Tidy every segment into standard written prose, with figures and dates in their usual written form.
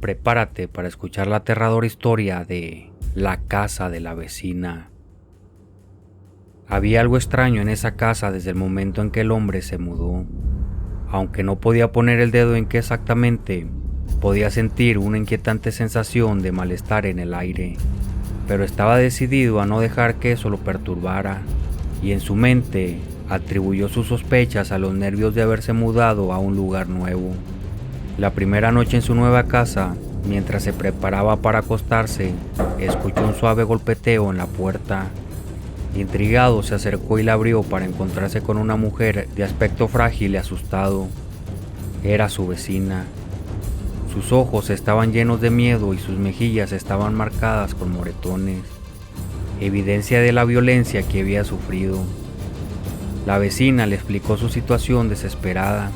Prepárate para escuchar la aterradora historia de la casa de la vecina. Había algo extraño en esa casa desde el momento en que el hombre se mudó. Aunque no podía poner el dedo en qué exactamente, podía sentir una inquietante sensación de malestar en el aire, pero estaba decidido a no dejar que eso lo perturbara, y en su mente atribuyó sus sospechas a los nervios de haberse mudado a un lugar nuevo. La primera noche en su nueva casa, mientras se preparaba para acostarse, escuchó un suave golpeteo en la puerta. Intrigado, se acercó y la abrió para encontrarse con una mujer de aspecto frágil y asustado. Era su vecina. Sus ojos estaban llenos de miedo y sus mejillas estaban marcadas con moretones, evidencia de la violencia que había sufrido. La vecina le explicó su situación desesperada.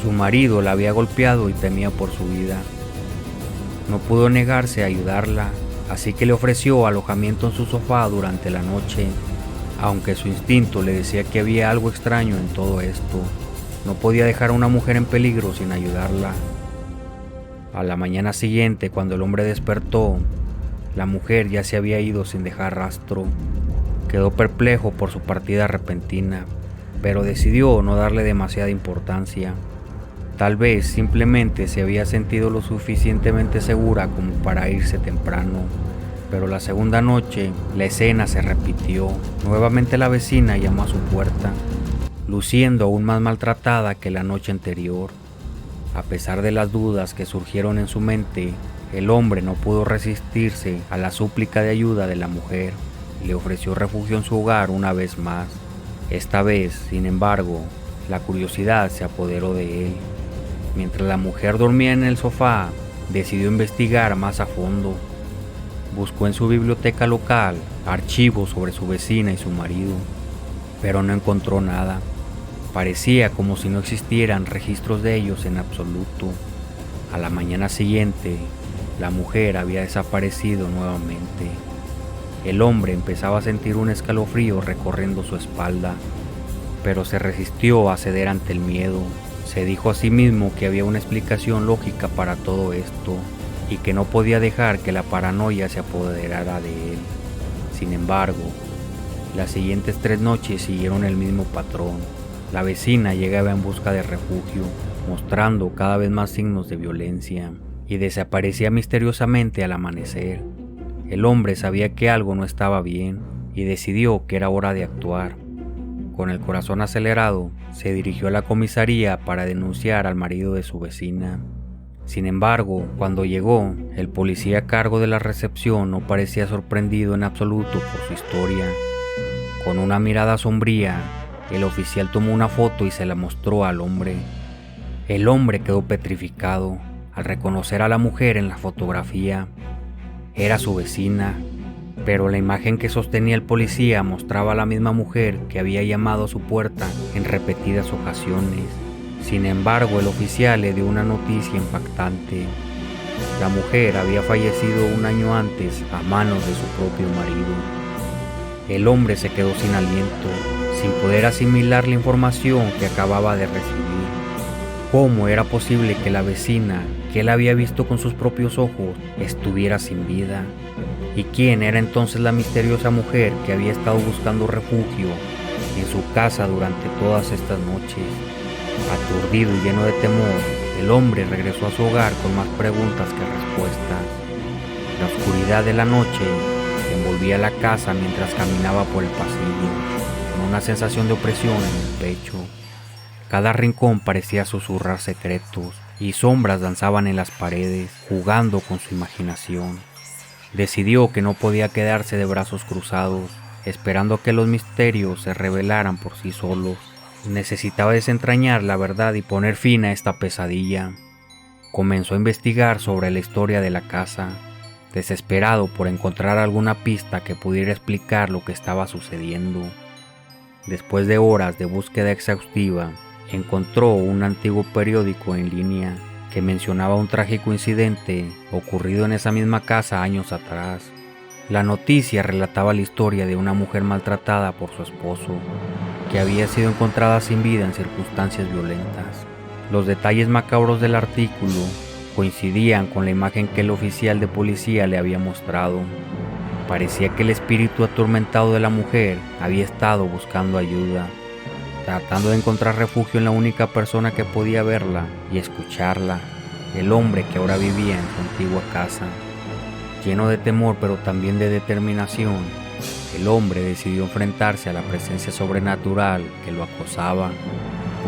Su marido la había golpeado y temía por su vida. No pudo negarse a ayudarla, así que le ofreció alojamiento en su sofá durante la noche. Aunque su instinto le decía que había algo extraño en todo esto, no podía dejar a una mujer en peligro sin ayudarla. A la mañana siguiente, cuando el hombre despertó, la mujer ya se había ido sin dejar rastro. Quedó perplejo por su partida repentina, pero decidió no darle demasiada importancia. Tal vez simplemente se había sentido lo suficientemente segura como para irse temprano. Pero la segunda noche, la escena se repitió. Nuevamente la vecina llamó a su puerta, luciendo aún más maltratada que la noche anterior. A pesar de las dudas que surgieron en su mente, el hombre no pudo resistirse a la súplica de ayuda de la mujer y le ofreció refugio en su hogar una vez más. Esta vez, sin embargo, la curiosidad se apoderó de él. Mientras la mujer dormía en el sofá, decidió investigar más a fondo. Buscó en su biblioteca local archivos sobre su vecina y su marido, pero no encontró nada. Parecía como si no existieran registros de ellos en absoluto. A la mañana siguiente, la mujer había desaparecido nuevamente. El hombre empezaba a sentir un escalofrío recorriendo su espalda, pero se resistió a ceder ante el miedo. Se dijo a sí mismo que había una explicación lógica para todo esto y que no podía dejar que la paranoia se apoderara de él. Sin embargo, las siguientes 3 noches siguieron el mismo patrón. La vecina llegaba en busca de refugio, mostrando cada vez más signos de violencia, y desaparecía misteriosamente al amanecer. El hombre sabía que algo no estaba bien y decidió que era hora de actuar. Con el corazón acelerado, se dirigió a la comisaría para denunciar al marido de su vecina. Sin embargo, cuando llegó, el policía a cargo de la recepción no parecía sorprendido en absoluto por su historia. Con una mirada sombría, el oficial tomó una foto y se la mostró al hombre. El hombre quedó petrificado al reconocer a la mujer en la fotografía. Era su vecina, pero la imagen que sostenía el policía mostraba a la misma mujer que había llamado a su puerta en repetidas ocasiones. Sin embargo, el oficial le dio una noticia impactante. La mujer había fallecido 1 año antes a manos de su propio marido. El hombre se quedó sin aliento, sin poder asimilar la información que acababa de recibir. ¿Cómo era posible que la vecina, que él había visto con sus propios ojos, estuviera sin vida? ¿Y quién era entonces la misteriosa mujer que había estado buscando refugio en su casa durante todas estas noches? Aturdido y lleno de temor, el hombre regresó a su hogar con más preguntas que respuestas. La oscuridad de la noche envolvía la casa mientras caminaba por el pasillo, con una sensación de opresión en el pecho. Cada rincón parecía susurrar secretos y sombras danzaban en las paredes, jugando con su imaginación. Decidió que no podía quedarse de brazos cruzados, esperando que los misterios se revelaran por sí solos. Necesitaba desentrañar la verdad y poner fin a esta pesadilla. Comenzó a investigar sobre la historia de la casa, desesperado por encontrar alguna pista que pudiera explicar lo que estaba sucediendo. Después de horas de búsqueda exhaustiva, encontró un antiguo periódico en línea que mencionaba un trágico incidente ocurrido en esa misma casa años atrás. La noticia relataba la historia de una mujer maltratada por su esposo, que había sido encontrada sin vida en circunstancias violentas. Los detalles macabros del artículo coincidían con la imagen que el oficial de policía le había mostrado. Parecía que el espíritu atormentado de la mujer había estado buscando ayuda, tratando de encontrar refugio en la única persona que podía verla y escucharla, el hombre que ahora vivía en su antigua casa. Lleno de temor pero también de determinación, el hombre decidió enfrentarse a la presencia sobrenatural que lo acosaba.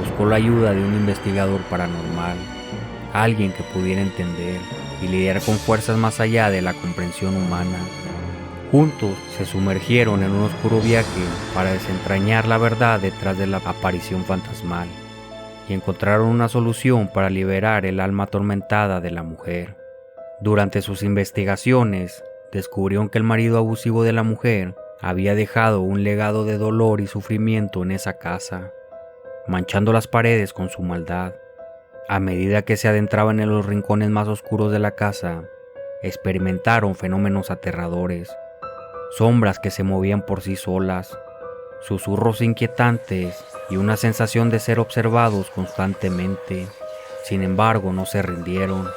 Buscó la ayuda de un investigador paranormal, alguien que pudiera entender y lidiar con fuerzas más allá de la comprensión humana. Juntos se sumergieron en un oscuro viaje para desentrañar la verdad detrás de la aparición fantasmal y encontraron una solución para liberar el alma atormentada de la mujer. Durante sus investigaciones, descubrieron que el marido abusivo de la mujer había dejado un legado de dolor y sufrimiento en esa casa, manchando las paredes con su maldad. A medida que se adentraban en los rincones más oscuros de la casa, experimentaron fenómenos aterradores, sombras que se movían por sí solas, susurros inquietantes y una sensación de ser observados constantemente. Sin embargo, no se rindieron.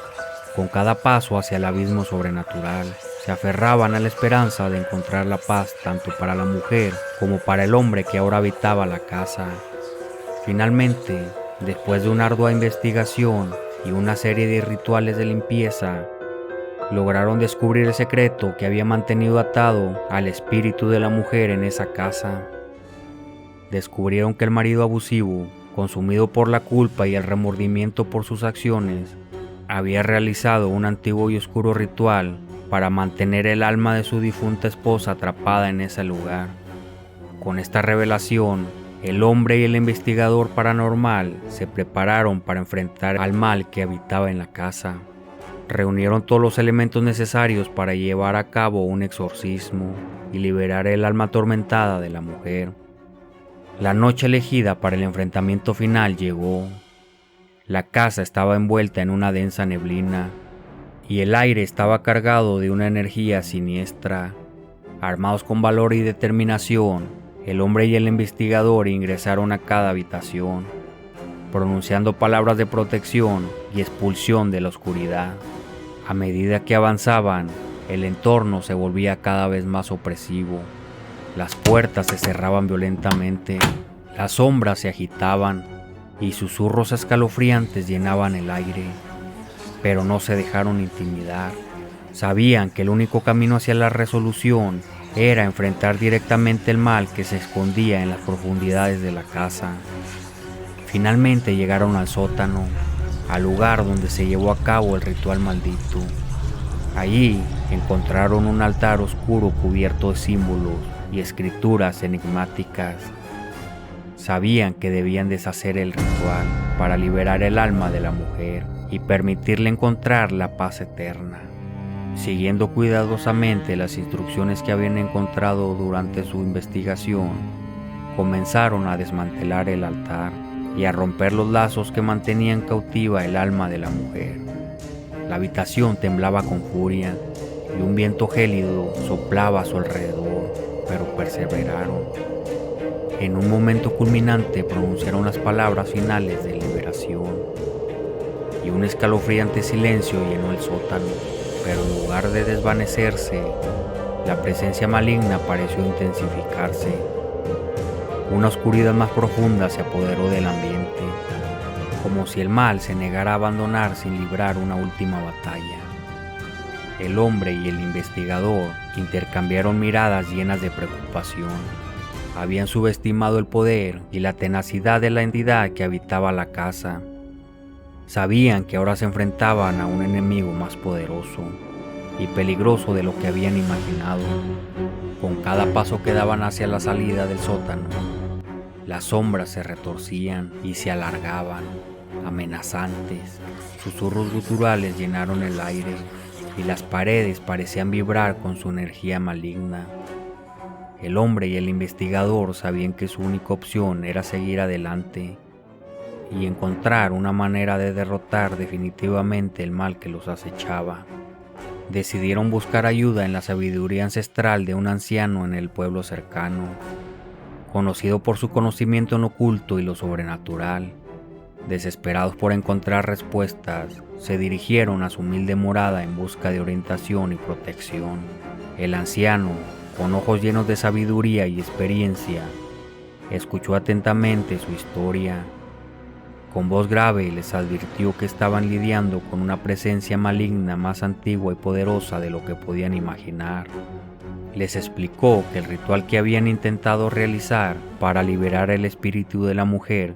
Con cada paso hacia el abismo sobrenatural, se aferraban a la esperanza de encontrar la paz tanto para la mujer como para el hombre que ahora habitaba la casa. Finalmente, después de una ardua investigación y una serie de rituales de limpieza, lograron descubrir el secreto que había mantenido atado al espíritu de la mujer en esa casa. Descubrieron que el marido abusivo, consumido por la culpa y el remordimiento por sus acciones, había realizado un antiguo y oscuro ritual para mantener el alma de su difunta esposa atrapada en ese lugar. Con esta revelación, el hombre y el investigador paranormal se prepararon para enfrentar al mal que habitaba en la casa. Reunieron todos los elementos necesarios para llevar a cabo un exorcismo y liberar el alma atormentada de la mujer. La noche elegida para el enfrentamiento final llegó. La casa estaba envuelta en una densa neblina y el aire estaba cargado de una energía siniestra. Armados con valor y determinación, el hombre y el investigador ingresaron a cada habitación, pronunciando palabras de protección y expulsión de la oscuridad. A medida que avanzaban, el entorno se volvía cada vez más opresivo. Las puertas se cerraban violentamente, las sombras se agitaban y susurros escalofriantes llenaban el aire. Pero no se dejaron intimidar. Sabían que el único camino hacia la resolución era enfrentar directamente el mal que se escondía en las profundidades de la casa. Finalmente llegaron al sótano, al lugar donde se llevó a cabo el ritual maldito. Allí encontraron un altar oscuro cubierto de símbolos y escrituras enigmáticas. Sabían que debían deshacer el ritual para liberar el alma de la mujer y permitirle encontrar la paz eterna. Siguiendo cuidadosamente las instrucciones que habían encontrado durante su investigación, comenzaron a desmantelar el altar y a romper los lazos que mantenían cautiva el alma de la mujer. La habitación temblaba con furia y un viento gélido soplaba a su alrededor, pero perseveraron. En un momento culminante pronunciaron las palabras finales de liberación y un escalofriante silencio llenó el sótano, pero en lugar de desvanecerse, la presencia maligna pareció intensificarse. Una oscuridad más profunda se apoderó del ambiente, como si el mal se negara a abandonar sin librar una última batalla. El hombre y el investigador intercambiaron miradas llenas de preocupación. Habían subestimado el poder y la tenacidad de la entidad que habitaba la casa. Sabían que ahora se enfrentaban a un enemigo más poderoso y peligroso de lo que habían imaginado. Con cada paso que daban hacia la salida del sótano, las sombras se retorcían y se alargaban, amenazantes. Susurros guturales llenaron el aire y las paredes parecían vibrar con su energía maligna. El hombre y el investigador sabían que su única opción era seguir adelante y encontrar una manera de derrotar definitivamente el mal que los acechaba. Decidieron buscar ayuda en la sabiduría ancestral de un anciano en el pueblo cercano, conocido por su conocimiento en lo oculto y lo sobrenatural. Desesperados por encontrar respuestas, se dirigieron a su humilde morada en busca de orientación y protección. El anciano, con ojos llenos de sabiduría y experiencia, escuchó atentamente su historia. Con voz grave les advirtió que estaban lidiando con una presencia maligna más antigua y poderosa de lo que podían imaginar. Les explicó que el ritual que habían intentado realizar para liberar el espíritu de la mujer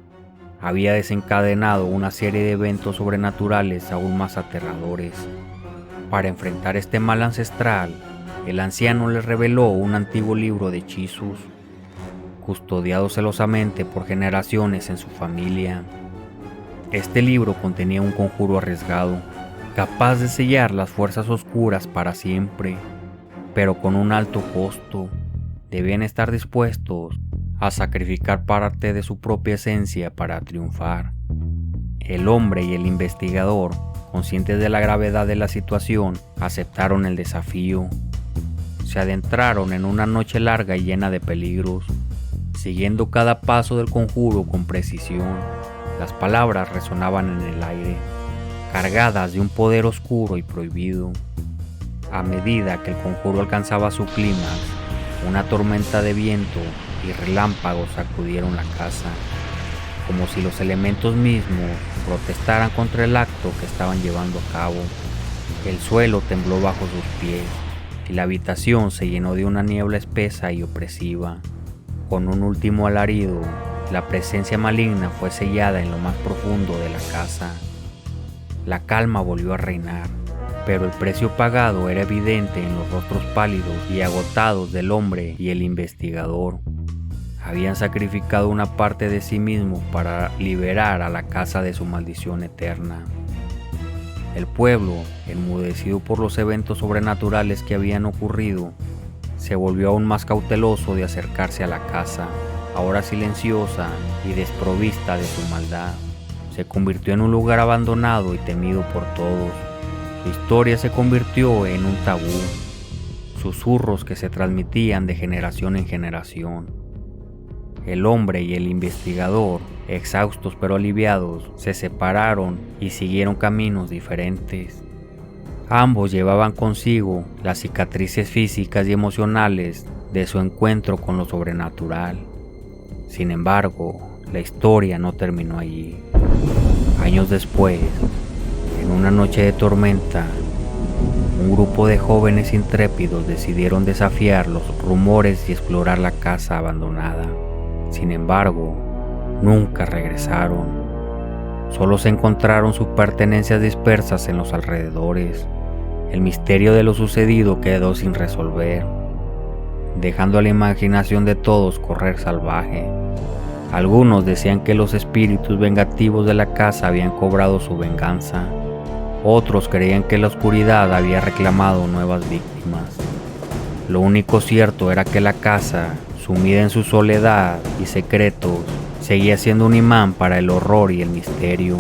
había desencadenado una serie de eventos sobrenaturales aún más aterradores. Para enfrentar este mal ancestral, el anciano les reveló un antiguo libro de hechizos, custodiado celosamente por generaciones en su familia. Este libro contenía un conjuro arriesgado, capaz de sellar las fuerzas oscuras para siempre, pero con un alto costo. Debían estar dispuestos a sacrificar parte de su propia esencia para triunfar. El hombre y el investigador, conscientes de la gravedad de la situación, aceptaron el desafío. Se adentraron en una noche larga y llena de peligros, siguiendo cada paso del conjuro con precisión. Las palabras resonaban en el aire, cargadas de un poder oscuro y prohibido. A medida que el conjuro alcanzaba su clímax, una tormenta de viento y relámpagos sacudieron la casa, como si los elementos mismos protestaran contra el acto que estaban llevando a cabo. El suelo tembló bajo sus pies y la habitación se llenó de una niebla espesa y opresiva. Con un último alarido, la presencia maligna fue sellada en lo más profundo de la casa. La calma volvió a reinar, pero el precio pagado era evidente en los rostros pálidos y agotados del hombre y el investigador. Habían sacrificado una parte de sí mismos para liberar a la casa de su maldición eterna. El pueblo, enmudecido por los eventos sobrenaturales que habían ocurrido, se volvió aún más cauteloso de acercarse a la casa, ahora silenciosa y desprovista de su maldad. Se convirtió en un lugar abandonado y temido por todos. Su historia se convirtió en un tabú, susurros que se transmitían de generación en generación. El hombre y el investigador, exhaustos pero aliviados, se separaron y siguieron caminos diferentes. Ambos llevaban consigo las cicatrices físicas y emocionales de su encuentro con lo sobrenatural. Sin embargo, la historia no terminó allí. Años después, en una noche de tormenta, un grupo de jóvenes intrépidos decidieron desafiar los rumores y explorar la casa abandonada. Sin embargo, nunca regresaron. Solo se encontraron sus pertenencias dispersas en los alrededores. El misterio de lo sucedido quedó sin resolver, dejando a la imaginación de todos correr salvaje. Algunos decían que los espíritus vengativos de la casa habían cobrado su venganza. Otros creían que la oscuridad había reclamado nuevas víctimas. Lo único cierto era que la casa, sumida en su soledad y secretos, seguía siendo un imán para el horror y el misterio,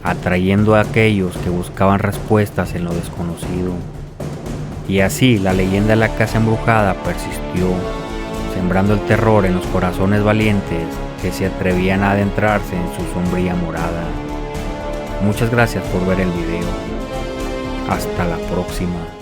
atrayendo a aquellos que buscaban respuestas en lo desconocido. Y así la leyenda de la casa embrujada persistió, sembrando el terror en los corazones valientes que se atrevían a adentrarse en su sombría morada. Muchas gracias por ver el video. Hasta la próxima.